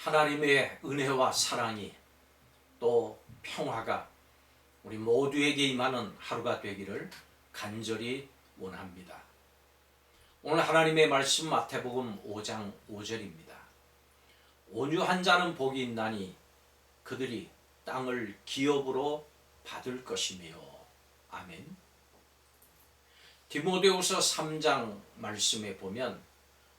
하나님의 은혜와 사랑이 또 평화가 우리 모두에게 임하는 하루가 되기를 간절히 원합니다. 오늘 하나님의 말씀 마태복음 5장 5절입니다. 온유한 자는 복이 있나니 그들이 땅을 기업으로 받을 것이며. 아멘. 디모데후서 3장 말씀에 보면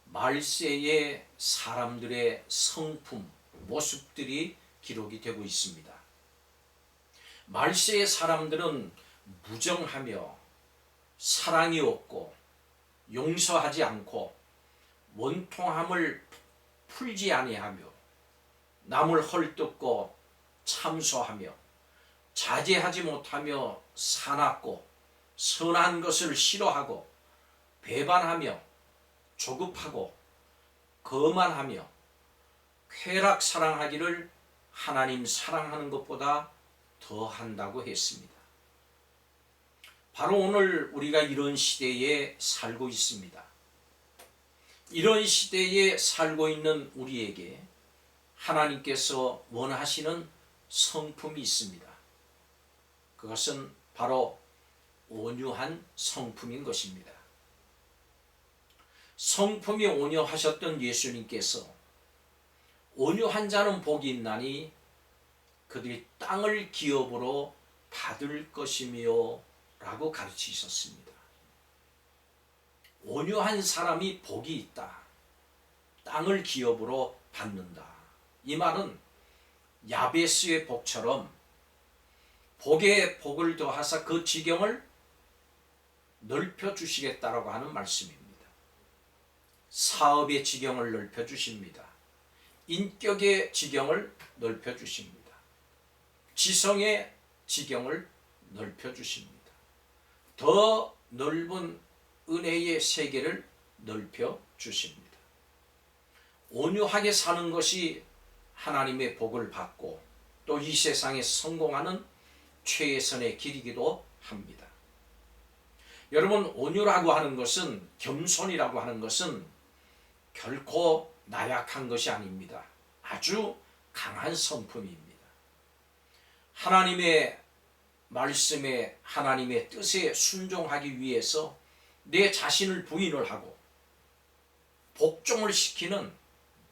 말세의 사람들의 성품, 모습들이 기록이 되고 있습니다. 말세의 사람들은 무정하며 사랑이 없고 용서하지 않고 원통함을 풀지 아니하며 남을 헐뜯고 참소하며 자제하지 못하며 사납고 선한 것을 싫어하고 배반하며 조급하고 거만하며 쾌락 사랑하기를 하나님 사랑하는 것보다 더 한다고 했습니다. 바로 오늘 우리가 이런 시대에 살고 있습니다. 이런 시대에 살고 있는 우리에게 하나님께서 원하시는 성품이 있습니다. 그것은 바로 온유한 성품인 것입니다. 성품이 온유하셨던 예수님께서 온유한 자는 복이 있나니 그들이 땅을 기업으로 받을 것이며 라고 가르치셨습니다. 온유한 사람이 복이 있다. 땅을 기업으로 받는다. 이 말은 야베스의 복처럼 복에 복을 더하사 그 지경을 넓혀주시겠다라고 하는 말씀입니다. 사업의 지경을 넓혀주십니다. 인격의 지경을 넓혀주십니다. 지성의 지경을 넓혀주십니다. 더 넓은 은혜의 세계를 넓혀주십니다. 온유하게 사는 것이 하나님의 복을 받고 또 이 세상에 성공하는 최선의 길이기도 합니다. 여러분, 온유라고 하는 것은, 겸손이라고 하는 것은 결코 나약한 것이 아닙니다. 아주 강한 성품입니다. 하나님의 말씀에, 하나님의 뜻에 순종하기 위해서 내 자신을 부인을 하고 복종을 시키는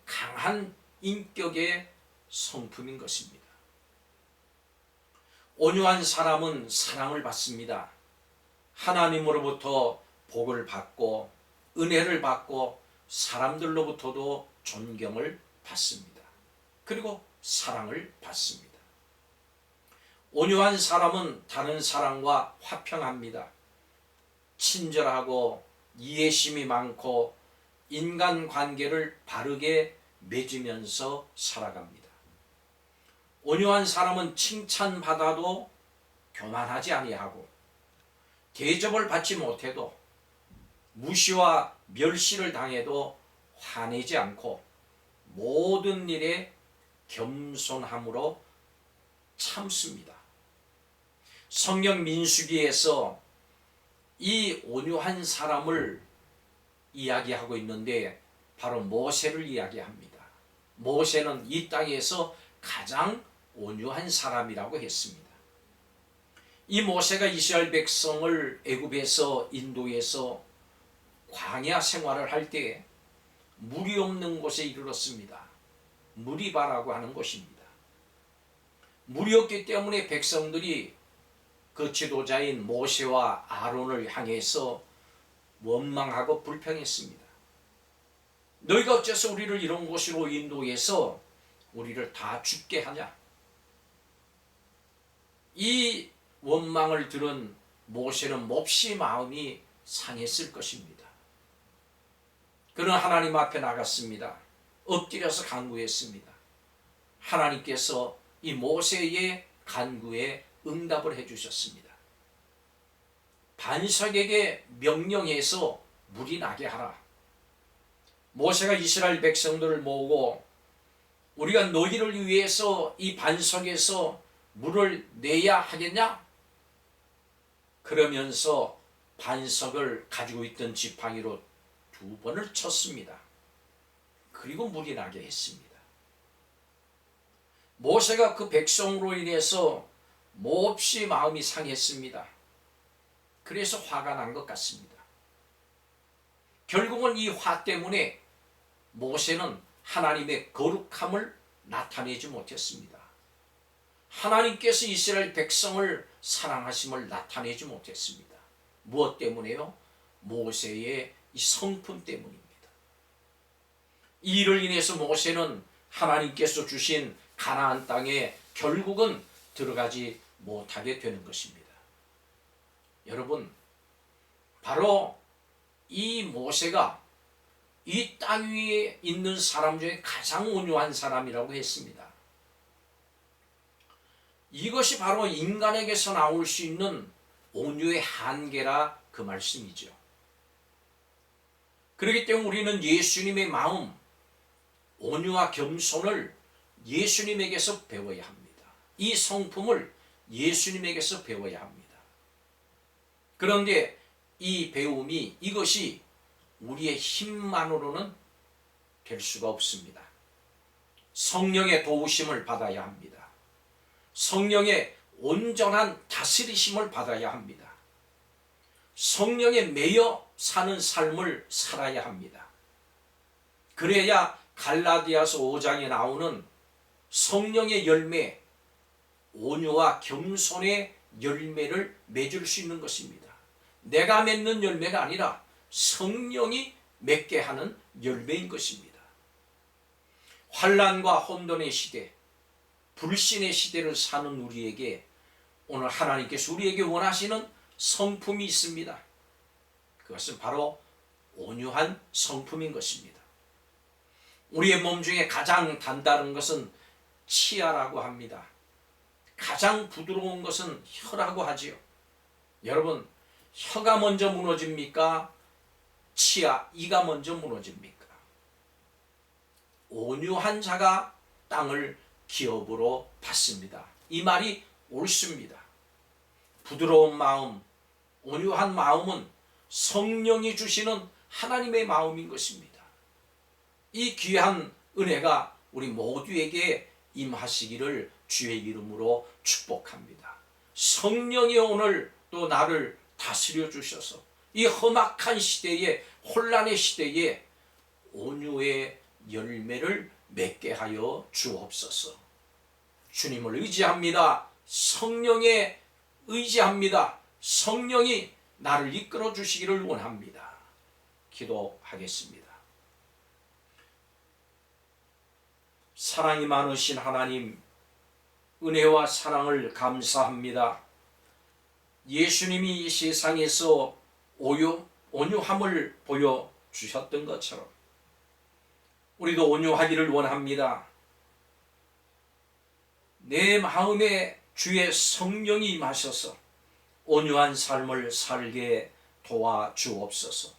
강한 인격의 성품인 것입니다. 온유한 사람은 사랑을 받습니다. 하나님으로부터 복을 받고 은혜를 받고 사람들로부터도 존경을 받습니다. 그리고 사랑을 받습니다. 온유한 사람은 다른 사람과 화평합니다. 친절하고 이해심이 많고 인간관계를 바르게 맺으면서 살아갑니다. 온유한 사람은 칭찬받아도 교만하지 아니하고 대접을 받지 못해도 무시와 멸시를 당해도 화내지 않고 모든 일에 겸손함으로 참습니다. 성경 민수기에서 이 온유한 사람을 이야기하고 있는데 바로 모세를 이야기합니다. 모세는 이 땅에서 가장 온유한 사람이라고 했습니다. 이 모세가 이스라엘 백성을 애굽에서 인도해서 광야 생활을 할 때 물이 없는 곳에 이르렀습니다. 무리바라고 하는 곳입니다. 물이 없기 때문에 백성들이 그 지도자인 모세와 아론을 향해서 원망하고 불평했습니다. 너희가 어째서 우리를 이런 곳으로 인도해서 우리를 다 죽게 하냐? 이 원망을 들은 모세는 몹시 마음이 상했을 것입니다. 그는 하나님 앞에 나갔습니다. 엎드려서 간구했습니다. 하나님께서 이 모세의 간구에 응답을 해주셨습니다. 반석에게 명령해서 물이 나게 하라. 모세가 이스라엘 백성들을 모으고 우리가 너희를 위해서 이 반석에서 물을 내야 하겠냐? 그러면서 반석을 가지고 있던 지팡이로 2번을 쳤습니다. 그리고 물이 나게 했습니다. 모세가 그 백성으로 인해서 몹시 마음이 상했습니다. 그래서 화가 난 것 같습니다. 결국은 이 화 때문에 모세는 하나님의 거룩함을 나타내지 못했습니다. 하나님께서 이스라엘 백성을 사랑하심을 나타내지 못했습니다. 무엇 때문에요? 모세의 이 성품 때문입니다. 이 일을 인해서 모세는 하나님께서 주신 가나안 땅에 결국은 들어가지 못하게 되는 것입니다. 여러분, 바로 이 모세가 이 땅 위에 있는 사람 중에 가장 온유한 사람이라고 했습니다. 이것이 바로 인간에게서 나올 수 있는 온유의 한계라 그 말씀이죠. 그렇기 때문에 우리는 예수님의 마음, 온유와 겸손을 예수님에게서 배워야 합니다. 이 성품을 예수님에게서 배워야 합니다. 그런데 이 배움이, 이것이 우리의 힘만으로는 될 수가 없습니다. 성령의 도우심을 받아야 합니다. 성령의 온전한 다스리심을 받아야 합니다. 성령에 매여 사는 삶을 살아야 합니다. 그래야 갈라디아서 5장에 나오는 성령의 열매, 온유와 겸손의 열매를 맺을 수 있는 것입니다. 내가 맺는 열매가 아니라 성령이 맺게 하는 열매인 것입니다. 환난과 혼돈의 시대, 불신의 시대를 사는 우리에게 오늘 하나님께서 우리에게 원하시는 성품이 있습니다. 그것은 바로 온유한 성품인 것입니다. 우리의 몸 중에 가장 단단한 것은 치아라고 합니다. 가장 부드러운 것은 혀라고 하지요. 여러분, 혀가 먼저 무너집니까? 치아, 이가 먼저 무너집니까? 온유한 자가 땅을 기업으로 받습니다. 이 말이 옳습니다. 부드러운 마음, 온유한 마음은 성령이 주시는 하나님의 마음인 것입니다. 이 귀한 은혜가 우리 모두에게 임하시기를 주의 이름으로 축복합니다. 성령이 오늘 또 나를 다스려 주셔서 이 험악한 시대에, 혼란의 시대에 온유의 열매를 맺게 하여 주옵소서. 주님을 의지합니다. 성령에 의지합니다. 성령이 나를 이끌어 주시기를 원합니다. 기도하겠습니다. 사랑이 많으신 하나님, 은혜와 사랑을 감사합니다. 예수님이 이 세상에서 온유함을 보여주셨던 것처럼 우리도 온유하기를 원합니다. 내 마음에 주의 성령이 임하셔서 온유한 삶을 살게 도와주옵소서.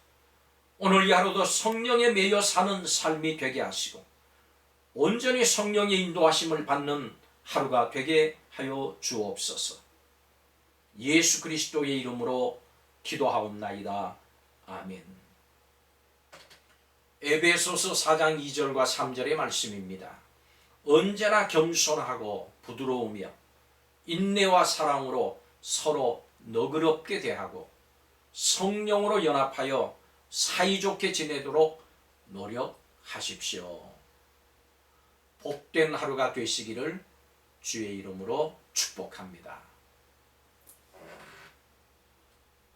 오늘 이 하루도 성령에 매여 사는 삶이 되게 하시고 온전히 성령의 인도하심을 받는 하루가 되게 하여 주옵소서. 예수 그리스도의 이름으로 기도하옵나이다. 아멘. 에베소서 4장 2절과 3절의 말씀입니다. 언제나 겸손하고 부드러우며 인내와 사랑으로 서로 너그럽게 대하고 성령으로 연합하여 사이좋게 지내도록 노력하십시오. 복된 하루가 되시기를 주의 이름으로 축복합니다.